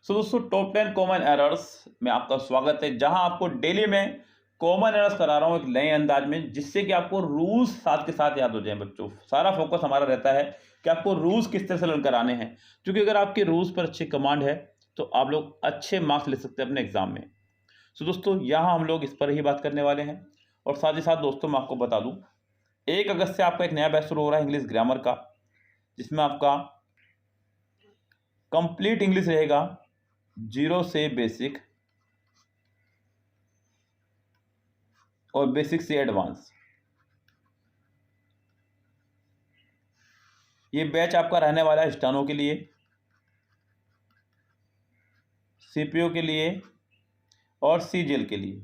सो दोस्तों top 10 common errors में आपका स्वागत है, जहां आपको डेली में कॉमन एरर्स करा रहा हूं एक नए अंदाज में, जिससे कि आपको रूल्स साथ के साथ याद हो जाए। बच्चों सारा फोकस हमारा रहता है कि आपको रूल्स किस तरह से लर्न कराने हैं, क्योंकि अगर आपके रूल्स पर अच्छी कमांड है तो आप लोग अच्छे मार्क्स ले सकते हैं अपने एग्जाम में। सो दोस्तों यहाँ हम लोग इस पर ही बात करने वाले हैं। और साथ ही साथ दोस्तों मैं आपको बता दूं, 1 अगस्त से आपका एक नया बैच शुरू हो रहा है इंग्लिश ग्रामर का, जिसमें आपका कंप्लीट इंग्लिश रहेगा, 0 से बेसिक और बेसिक से एडवांस। ये बैच आपका रहने वाला है स्टेनो के लिए, सीपीओ के लिए और सीजीएल के लिए।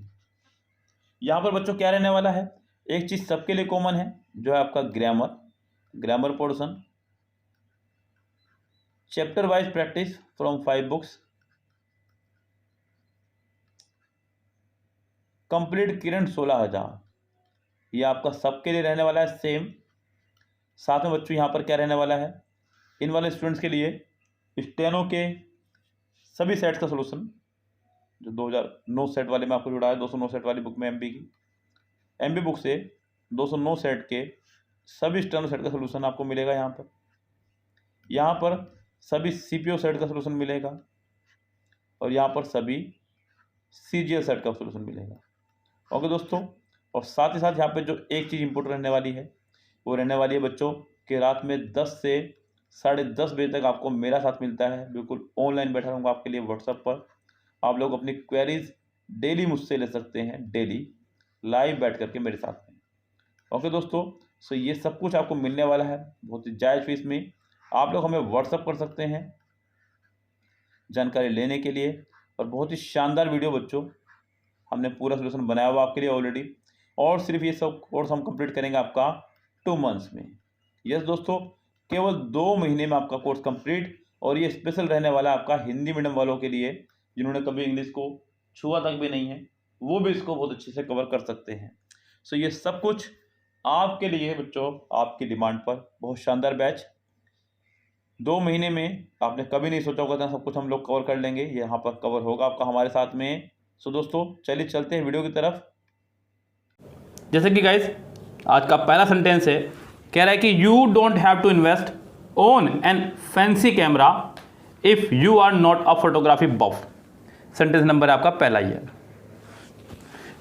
यहाँ पर बच्चों क्या रहने वाला है, एक चीज़ सबके लिए कॉमन है, जो है आपका grammar portion, chapter wise practice from 5 books, complete Kiran 16,000। ये आपका सबके लिए रहने वाला है सेम। साथ में बच्चों यहाँ पर क्या रहने वाला है, इन वाले स्टूडेंट्स के लिए स्टेनो के सभी सेट्स का सोल्यूशन, जो 2009 सेट वाले में आपको जुड़ा है, 209 सेट वाली बुक में एमबी की, एमबी बुक से 209 सेट के सभी स्टेनो सेट का सोल्यूशन आपको मिलेगा। यहाँ पर सभी सीपीओ सेट का सोल्यूशन मिलेगा और यहाँ पर सभी सीजीएल सेट का सोल्यूशन मिलेगा। ओके दोस्तों, और साथ ही साथ यहाँ पे जो एक चीज़ इंपॉर्टेंट रहने वाली है, वो रहने वाली है बच्चों कि रात में 10 से 10:30 बजे तक आपको मेरा साथ मिलता है। बिल्कुल ऑनलाइन बैठा रहूँगा आपके लिए व्हाट्सएप पर। आप लोग अपनी क्वेरीज डेली मुझसे ले सकते हैं, डेली लाइव बैठ करके मेरे साथ में। ओके दोस्तों, सो ये सब कुछ आपको मिलने वाला है बहुत ही जायज़ फीस में। आप लोग हमें व्हाट्सएप कर सकते हैं जानकारी लेने के लिए। और बहुत ही शानदार वीडियो बच्चों, हमने पूरा सोल्यूशन बनाया हुआ आपके लिए ऑलरेडी, और सिर्फ ये सब कोर्स हम कंप्लीट करेंगे आपका 2 मंथ्स में। यस दोस्तों, केवल 2 महीने में आपका कोर्स कंप्लीट। और ये स्पेशल रहने वाला है आपका हिंदी मीडियम वालों के लिए, जिन्होंने कभी इंग्लिश को छुआ तक भी नहीं है, वो भी इसको बहुत अच्छे से कवर कर सकते हैं। सो ये सब कुछ आपके लिए बच्चों, आपकी डिमांड पर बहुत शानदार बैच। 2 महीने में आपने कभी नहीं सोचा होगा था सब कुछ हम लोग कवर कर लेंगे, ये यहाँ पर कवर होगा आपका हमारे साथ में। सो दोस्तों चलिए चलते हैं वीडियो की तरफ। जैसे कि गाइस आज का पहला सेंटेंस है, कह रहा है कि you don't have to invest on an fancy camera if you are not a photography buff. Sentence number आपका पहला ही है।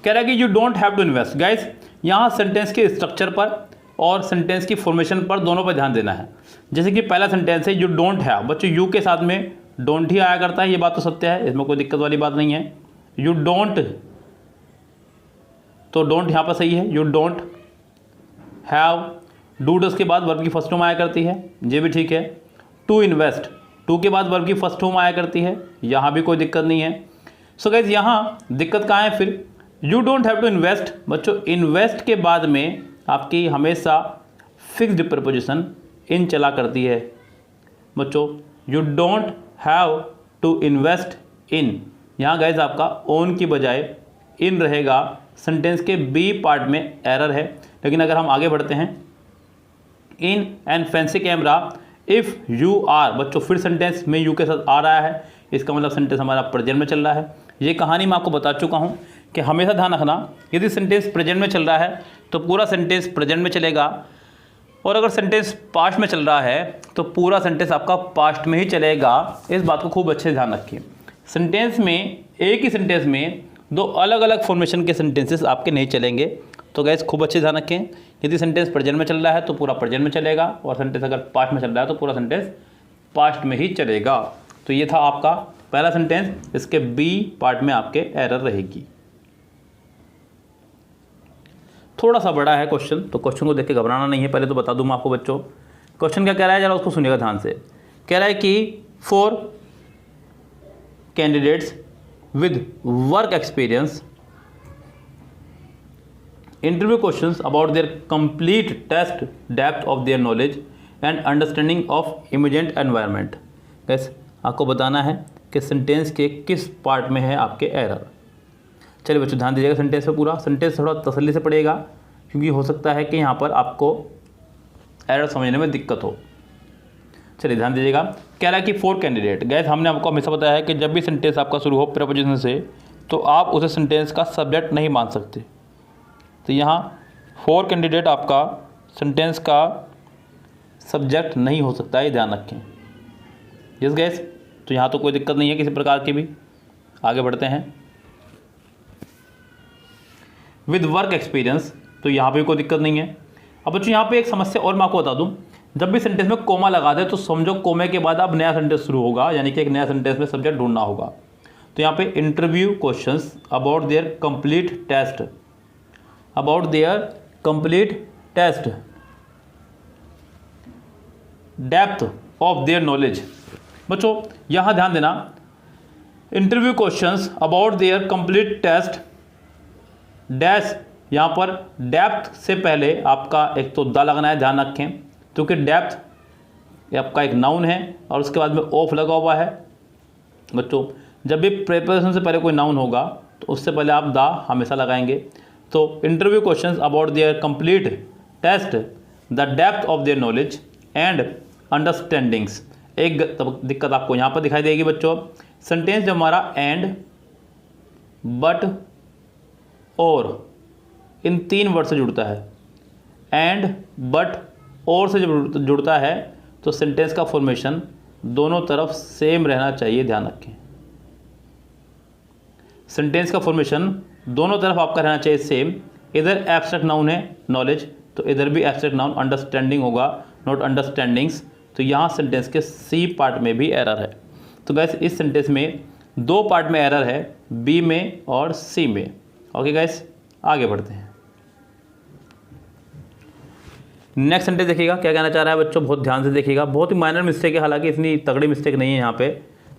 कह रहा है कि you don't have to invest. Guys यहाँ सेंटेंस के स्ट्रक्चर पर और सेंटेंस की फॉर्मेशन पर दोनों पर ध्यान देना है। जैसे कि पहला सेंटेंस है यू डोंट हैव, बच्चों यू के साथ में डोंट ही आया करता है, ये बात तो सत्य है, इसमें कोई दिक्कत वाली बात नहीं है। यू डोंट, तो डोंट यहाँ पर सही है। You don't have, do does के बाद वर्ब की फर्स्ट फॉर्म आया करती है, ये भी ठीक है। टू इन्वेस्ट, टू के बाद वर्ब की फर्स्ट फॉर्म आया करती है, यहाँ भी कोई दिक्कत नहीं है। सो गाइस यहाँ दिक्कत कहाँ है फिर, you don't have to invest. बच्चों इन्वेस्ट के बाद में आपकी हमेशा फिक्स्ड प्रपोजिशन इन चला करती है। बच्चों you don't have to invest in, यहाँ गाइस आपका ओन की बजाय इन रहेगा। सेंटेंस के बी पार्ट में एरर है, लेकिन अगर हम आगे बढ़ते हैं, in an fancy camera if you are, बच्चों फिर सेंटेंस में यू के साथ आ रहा है, इसका मतलब सेंटेंस हमारा प्रेजेंट में चल रहा है। ये कहानी मैं आपको बता चुका हूँ कि हमेशा ध्यान रखना, यदि सेंटेंस प्रेजेंट में चल रहा है तो पूरा सेंटेंस प्रेजेंट में चलेगा, और अगर सेंटेंस पास्ट में चल रहा है तो पूरा सेंटेंस आपका पास्ट में ही चलेगा। इस बात को खूब अच्छे से ध्यान रखिए। सेंटेंस में, एक ही सेंटेंस में 2 अलग अलग फॉर्मेशन के सेंटेंसेस आपके नहीं चलेंगे। तो गैस खूब अच्छे से ध्यान रखें, यदि सेंटेंस प्रेजेंट में चल रहा है तो पूरा प्रेजेंट में चलेगा, और सेंटेंस अगर पास्ट में चल रहा है तो पूरा सेंटेंस पास्ट में ही चलेगा। तो ये था आपका पहला सेंटेंस, इसके बी पार्ट में आपके एरर रहेगी। थोड़ा सा बड़ा है क्वेश्चन, तो क्वेश्चन को देख के घबराना नहीं है। पहले तो बता दूं मैं आपको बच्चों, क्वेश्चन क्या कह रहा है, जरा उसको सुनिएगा ध्यान से। कह रहा है कि 4 candidates with work experience interview questions about their complete test depth of their knowledge and understanding of immediate environment. Guys आपको बताना है कि सेंटेंस के किस पार्ट में है आपके एरर। चलिए बच्चों ध्यान दीजिएगा सेंटेंस पे, पूरा सेंटेंस थोड़ा तसल्ली से पढ़िएगा, क्योंकि हो सकता है कि यहाँ पर आपको एरर समझने में दिक्कत हो। चलिए ध्यान दीजिएगा, कह रहा है कि 4 कैंडिडेट। गैस हमने आपको हमेशा बताया है कि जब भी सेंटेंस आपका शुरू हो प्रीपोजिशन से तो आप उसे सेंटेंस का सब्जेक्ट नहीं मान सकते। तो यहाँ 4 कैंडिडेट आपका सेंटेंस का सब्जेक्ट नहीं हो सकता है, ये ध्यान रखें। यस गैस, तो यहाँ तो कोई दिक्कत नहीं है किसी प्रकार की भी। आगे बढ़ते हैं। विद वर्क एक्सपीरियंस, तो यहाँ पे कोई दिक्कत नहीं है। अब बच्चों यहाँ पे एक समस्या और मैं आपको बता दूँ, जब भी सेंटेंस में कोमा लगा दे तो समझो कोमे के बाद अब नया सेंटेंस शुरू होगा, यानी कि एक नया सेंटेंस में सब्जेक्ट ढूंढना होगा। तो यहाँ पे interview questions about their complete test, about their complete test, depth of their knowledge. बच्चों यहाँ ध्यान देना, interview questions about their complete test dash, यहाँ पर डेप्थ से पहले आपका एक तो द लगना है, ध्यान रखें, क्योंकि डेप्थ ये आपका एक नाउन है और उसके बाद में ऑफ लगा हुआ है। बच्चों जब भी प्रिपरेशन से पहले कोई नाउन होगा तो उससे पहले आप द हमेशा लगाएंगे। तो interview questions about their complete test the depth of their knowledge and understandings. एक दिक्कत आपको यहाँ पर दिखाई देगी बच्चों, सेंटेंस जब हमारा एंड, बट, और इन 3 वर्ड से जुड़ता है, एंड, बट, और से जब जुड़ता है तो सेंटेंस का फॉर्मेशन दोनों तरफ सेम रहना चाहिए, ध्यान रखें। सेंटेंस का फॉर्मेशन दोनों तरफ आपका रहना चाहिए सेम। इधर एब्स्ट्रैक्ट नाउन है नॉलेज, तो इधर भी एब्स्ट्रैक्ट नाउन अंडरस्टैंडिंग होगा, नॉट अंडरस्टैंडिंग्स। तो यहाँ सेंटेंस के सी पार्ट में भी एरर है। तो गैस इस सेंटेंस में 2 पार्ट में एरर है, बी में और सी में। ओके गैस, आगे बढ़ते हैं। नेक्स्ट सेंटेंस देखिएगा क्या कहना चाह रहा है बच्चों, बहुत ध्यान से देखिएगा। बहुत ही माइनर मिस्टेक है, हालांकि इतनी तगड़ी मिस्टेक नहीं है यहाँ पे।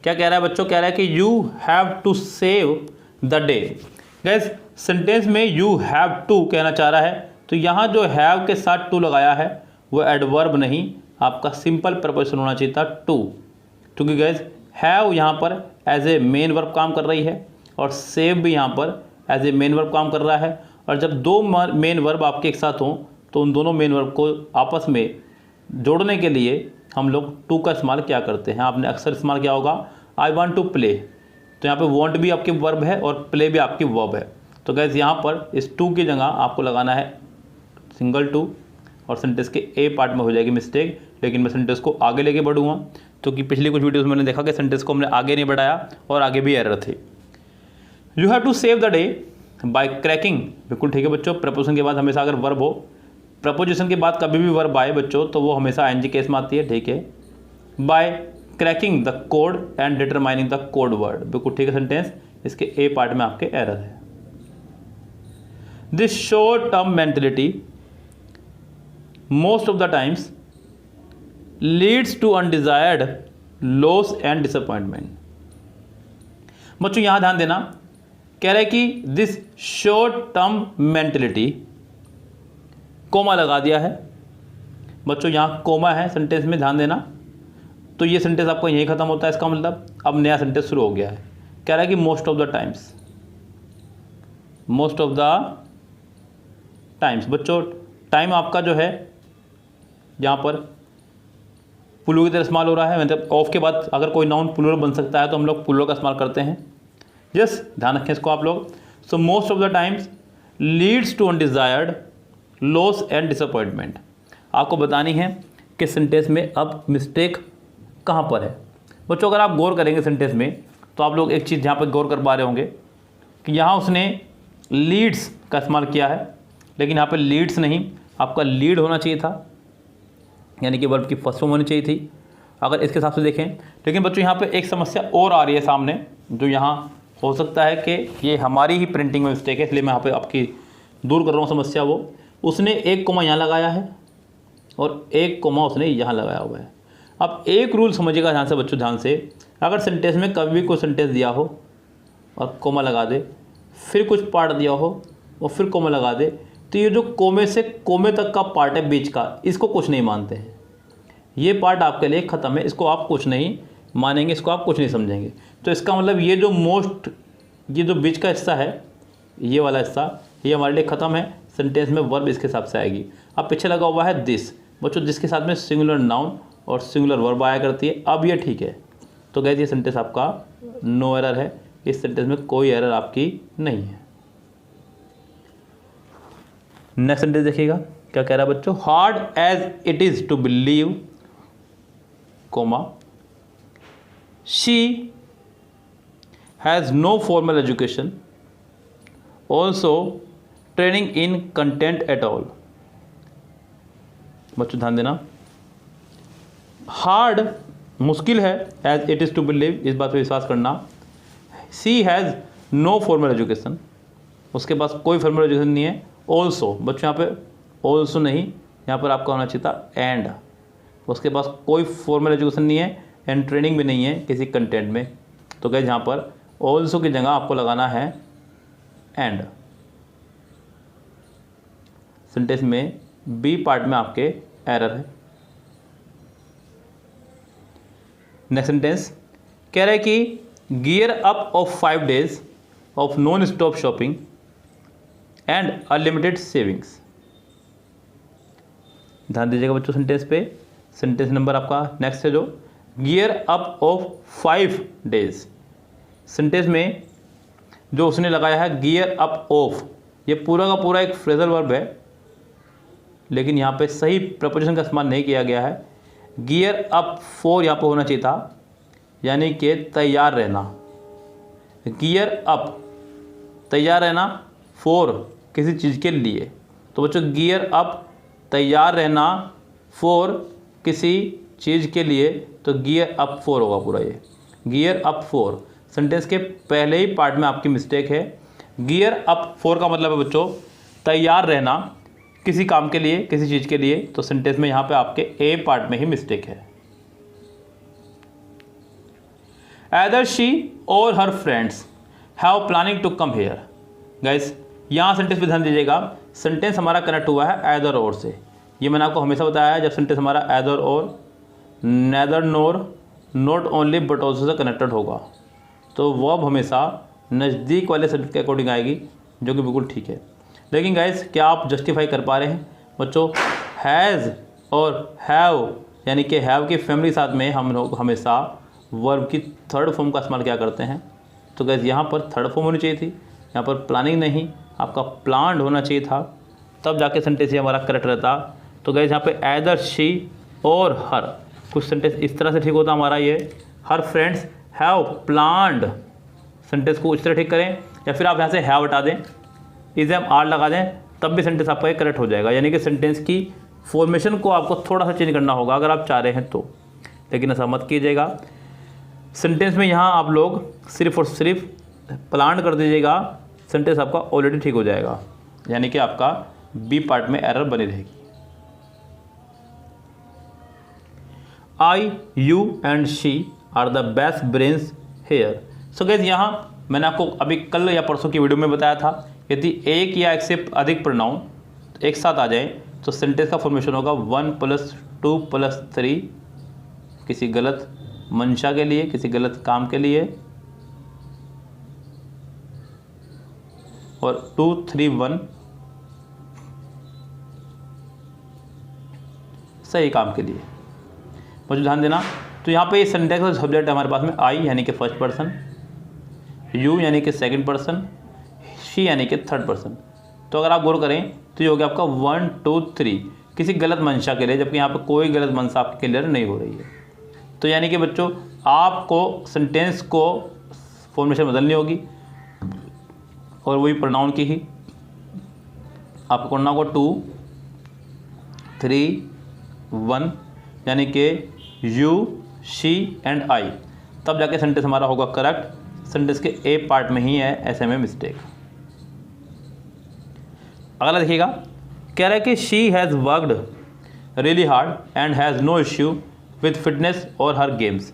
क्या कह रहा है बच्चों, कह रहा है कि you have to save the day. गैस सेंटेंस में यू हैव टू कहना चाह रहा है, तो यहाँ जो हैव के साथ टू लगाया है वो एडवर्ब नहीं, आपका सिंपल प्रपोजिशन होना चाहिए था टू, क्योंकि गैस हैव यहाँ पर एज ए मेन वर्ब काम कर रही है और सेव भी यहाँ पर एज ए मेन वर्ब काम कर रहा है। और जब 2 मेन वर्ब आपके एक साथ हों तो उन दोनों मेन वर्ब को आपस में जोड़ने के लिए हम लोग टू का इस्तेमाल क्या करते हैं, आपने अक्सर इस्तेमाल किया होगा, आई वांट टू प्ले। तो यहाँ पे वांट भी आपकी वर्ब है और प्ले भी आपकी वर्ब है। तो गैस यहाँ पर इस टू की जगह आपको लगाना है सिंगल टू, और सेंटेंस के ए पार्ट में हो जाएगी मिस्टेक। लेकिन मैं सेंटेंस को आगे लेके बढ़ूँगा, क्योंकि पिछली कुछ वीडियोज़ में मैंने देखा कि सेंटेंस को हमने आगे नहीं बढ़ाया और आगे भी एरर थे। You have to save the day by cracking, बिल्कुल ठीक है बच्चों। प्रपोजिशन के बाद हमेशा अगर वर्ब हो, प्रपोजिशन के बाद कभी भी वर्ब आए बच्चों तो वो हमेशा एनजी केस में आती है, ठीक है। By cracking the code and determining the code word, बिल्कुल ठीक है सेंटेंस। इसके ए पार्ट में आपके एरर है। This short term mentality most of the times leads to undesired loss and disappointment. बच्चों यहाँ ध्यान देना, कह रहा है कि this short term mentality, comma लगा दिया है बच्चों, यहाँ कोमा है सेंटेंस में, ध्यान देना। तो ये सेंटेंस आपको यहीं ख़त्म होता है, इसका मतलब अब नया सेंटेंस शुरू हो गया है। कह रहा है कि most of the times, most of the times. बच्चों टाइम आपका जो है यहाँ पर प्लूरल की तरह इस्तेमाल हो रहा है, मतलब ऑफ के बाद अगर कोई नाउन प्लूरल बन सकता है तो हम लोग प्लूरल का इस्तेमाल करते हैं। यस, ध्यान रखें इसको आप लोग। So most of the times leads to undesired loss and disappointment. आपको बतानी है कि सेंटेंस में अब मिस्टेक कहाँ पर है। बच्चों अगर आप गौर करेंगे सेंटेंस में तो आप लोग एक चीज़ यहाँ पर गौर कर पा रहे होंगे कि यहाँ उसने लीड्स का इस्तेमाल किया है, लेकिन यहाँ पर लीड्स नहीं, आपका लीड होना चाहिए था, यानी कि वर्ब की फर्स्ट फॉर्म होनी चाहिए थी अगर इसके हिसाब से देखें। लेकिन बच्चों यहाँ पे एक समस्या और आ रही है सामने, जो यहाँ हो सकता है कि ये हमारी ही प्रिंटिंग में मिस्टेक है, इसलिए मैं यहाँ पे आपकी दूर कर रहा हूँ समस्या। वो उसने एक कोमा यहाँ लगाया है और एक कोमा उसने यहाँ लगाया हुआ है। अब एक रूल समझिएगा ध्यान से बच्चों, ध्यान से। अगर सेंटेंस में कभी भी कोई सेंटेंस दिया हो और कोमा लगा दे, फिर कुछ पार्ट दिया हो और फिर कोमा लगा दे, तो ये जो कोमे से कोमे तक का पार्ट है बीच का, इसको कुछ नहीं मानते हैं। ये पार्ट आपके लिए ख़त्म है, इसको आप कुछ नहीं मानेंगे, इसको आप कुछ नहीं समझेंगे। तो इसका मतलब ये जो ये जो बीच का हिस्सा है, ये वाला हिस्सा, ये हमारे लिए ख़त्म है। सेंटेंस में वर्ब इसके हिसाब से आएगी। अब पीछे लगा हुआ है दिस, बच्चों जिसके साथ में सिंगुलर नाउन और सिंगुलर वर्ब आया करती है। अब ये ठीक है। तो गाइस ये सेंटेंस आपका नो एरर है, इस सेंटेंस में कोई एरर आपकी नहीं है। नेक्स्ट सेंटेंस देखिएगा क्या कह रहा है बच्चों, hard as it is to believe comma she has no formal education also training in content at all. बच्चों ध्यान देना, हार्ड मुश्किल है, as it is to believe इस बात पर विश्वास करना, she has no formal education उसके पास कोई फॉर्मल एजुकेशन नहीं है, ऑल्सो बच्चों यहाँ पे ऑल्सो नहीं, यहाँ पर आपका होना चाहिए था एंड, उसके पास कोई फॉर्मल एजुकेशन नहीं है एंड ट्रेनिंग भी नहीं है किसी कंटेंट में। तो गाइस यहाँ पर ऑल्सो की जगह आपको लगाना है एंड। सेंटेंस में बी पार्ट में आपके एरर है। नेक्स्ट सेंटेंस कह रहा है कि gear up of 5 days of non stop shopping and unlimited savings. ध्यान दीजिएगा बच्चों सेंटेंस पे, सेंटेंस नंबर आपका नेक्स्ट है जो gear up of 5 days। Sentence में जो उसने लगाया है गियर अप ऑफ, ये पूरा का पूरा एक फ्रेजल वर्ब है, लेकिन यहाँ पे सही प्रपोजिशन का इस्तेमाल नहीं किया गया है। गियर अप फॉर यहाँ पे होना चाहिए था, यानी कि तैयार रहना। गियर अप तैयार रहना, फॉर किसी चीज़ के लिए। तो बच्चों गियर अप तैयार रहना फॉर किसी चीज़ के लिए, तो गियर अप फॉर होगा पूरा ये, गियर अप फॉर। सेंटेंस के पहले ही पार्ट में आपकी मिस्टेक है। गियर अप फॉर का मतलब है बच्चों तैयार रहना किसी काम के लिए, किसी चीज़ के लिए। तो सेंटेंस में यहाँ पे आपके ए पार्ट में ही मिस्टेक है। Either she or her friends have planning to come here। Guys यहाँ सेंटेंस पे ध्यान दीजिएगा, सेंटेंस हमारा कनेक्ट हुआ है either और से। ये मैंने आपको हमेशा बताया है, जब सेंटेंस हमारा either और, neither nor, not only but also से कनेक्टेड होगा, तो वर्ब हमेशा नज़दीक वाले सेंटेंस के अकॉर्डिंग आएगी, जो कि बिल्कुल ठीक है। लेकिन गाइस क्या आप जस्टिफाई कर पा रहे हैं बच्चों? हैज़ और हैव, यानी कि हैव की फैमिली साथ में हम लोग हमेशा वर्ब की थर्ड फॉर्म का इस्तेमाल क्या करते हैं। तो गाइस यहाँ पर थर्ड फॉर्म होनी चाहिए थी, यहाँ पर प्लानिंग नहीं, आपका प्लान्ड होना चाहिए था, तब जाके सेंटेंस ये हमारा करेक्ट रहता। तो गाइस यहाँ पे either शी और हर, कुछ सेंटेंस इस तरह से ठीक होता हमारा ये, हर फ्रेंड्स हैव प्लान्ड, सेंटेंस को इस तरह ठीक करें, या फिर आप यहाँ से हैव हटा दें, इज एम आर लगा दें, तब भी सेंटेंस आपका करेक्ट हो जाएगा। यानी कि सेंटेंस की फॉर्मेशन को आपको थोड़ा सा चेंज करना होगा अगर आप चाह रहे हैं तो, लेकिन ऐसा मत कीजिएगा। सेंटेंस में यहाँ आप लोग सिर्फ और सिर्फ प्लान कर दीजिएगा, सेंटेंस आपका ऑलरेडी ठीक हो जाएगा, यानी कि आपका बी पार्ट में एरर बनी रहेगी। I, you and she are the best brains here. So guys यहाँ मैंने आपको अभी कल या परसों की वीडियो में बताया था, यदि एक या एक से अधिक प्रोनाउन एक साथ आ जाए तो सेंटेंस का फॉर्मेशन होगा 1 + 2 + 3, किसी गलत मंशा के लिए, किसी गलत काम के लिए, और 2, 3, 1 सही काम के लिए। मुझे ध्यान देना, तो यहाँ पे सेंटेंस का सब्जेक्ट है हमारे पास में आई यानी कि फर्स्ट पर्सन, यू यानी कि सेकंड पर्सन, शी यानी कि थर्ड पर्सन। तो अगर आप गौर करें तो ये हो गया आपका 1, 2, 3 किसी गलत मंशा के लिए, जबकि यहाँ पे कोई गलत मंशा आपकी क्लियर नहीं हो रही है। तो यानी कि बच्चों आपको सेंटेंस को फॉर्मेशन बदलनी होगी, और वही प्रोनाउन की ही आपको करना होगा 2, 3, 1, यानी कि यू, शी एंड आई, तब जाके सेंटेंस हमारा होगा करेक्ट। सेंटेंस के ए पार्ट में ही है ऐसे में मिस्टेक। अगला देखिएगा, कह रहा है कि she has worked really hard and has no issue with fitness और her games.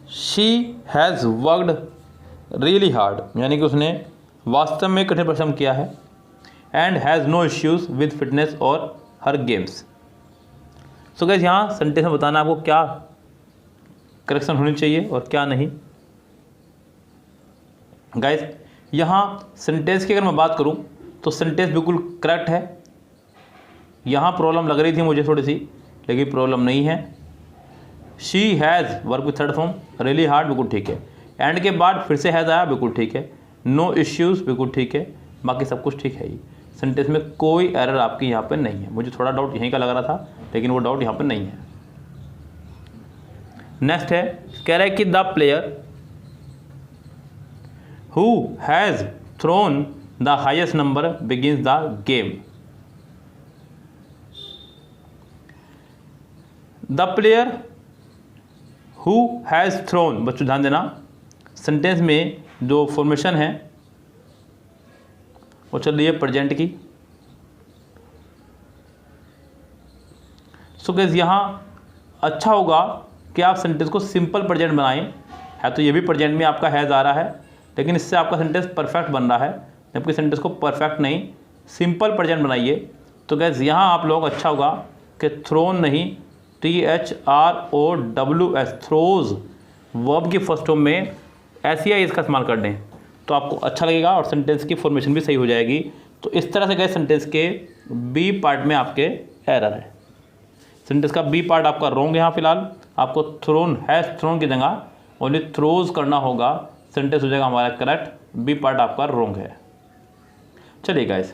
She has worked really hard, यानी कि उसने वास्तव में कठिन परिश्रम किया है, and has no issues with fitness और हर गेम्स। सो गाइस यहाँ सेंटेंस में बताना आपको क्या करेक्शन होनी चाहिए और क्या नहीं। गाइस यहाँ सेंटेंस की अगर मैं बात करूँ तो सेंटेंस बिल्कुल करेक्ट है, यहाँ प्रॉब्लम लग रही थी मुझे थोड़ी सी, लेकिन प्रॉब्लम नहीं है। She has verb with third form, really hard, बिल्कुल ठीक है। एंड के बाद फिर से हैज़ आया, बिल्कुल ठीक है। नो इश्यूज़, बिल्कुल ठीक है। बाकी सब कुछ ठीक है ही। सेंटेंस में कोई एरर आपकी यहाँ पर नहीं है। मुझे थोड़ा डाउट यहीं का लग रहा था, लेकिन वो डाउट यहाँ पर नहीं है। नेक्स्ट है, कह रहा है कि the player who has thrown the highest number begins the game. The player who has thrown, बच्चों ध्यान देना, सेंटेंस में जो फॉर्मेशन है वो चल रही है प्रेजेंट की। सो गाइस यहाँ अच्छा होगा कि आप सेंटेंस को सिंपल प्रेजेंट बनाएं। है तो ये भी प्रेजेंट में आपका हैज़ आ रहा है, लेकिन इससे आपका सेंटेंस परफेक्ट बन रहा है, जबकि सेंटेंस को परफेक्ट नहीं सिंपल प्रेजेंट बनाइए। तो गाइस यहाँ आप लोग अच्छा होगा कि थ्रोन नहीं, THROWS, थ्रोज, वर्ब की फर्स्ट फॉर्म में SEI इसका इस्तेमाल कर दें, तो आपको अच्छा लगेगा और सेंटेंस की फॉर्मेशन भी सही हो जाएगी। तो इस तरह से गाइस सेंटेंस के बी पार्ट में आपके एरर है। सेंटेंस का बी पार्ट आपका रॉन्ग है। यहाँ फिलहाल आपको थ्रोन हैज़ थ्रोन की जगह ओनली थ्रोज करना होगा, सेंटेंस हो जाएगा हमारा करेक्ट। बी पार्ट आपका रॉन्ग है। चलिए गाइस,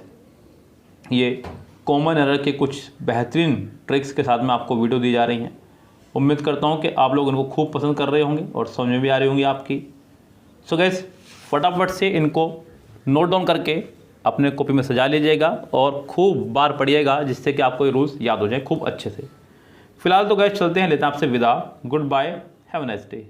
ये कॉमन एरर के कुछ बेहतरीन ट्रिक्स के साथ में आपको वीडियो दी जा रही हैं। उम्मीद करता हूँ कि आप लोग इनको खूब पसंद कर रहे होंगे और समझ में भी आ रही होंगी आपकी। सो गाइस, फटाफट से इनको नोट डाउन करके अपने कॉपी में सजा लीजिएगा और खूब बार पढ़िएगा, जिससे कि आपको ये रूल्स याद हो जाए खूब अच्छे से। फिलहाल तो गाइस चलते हैं, लेते हैं आपसे विदा। Goodbye, have a nice day.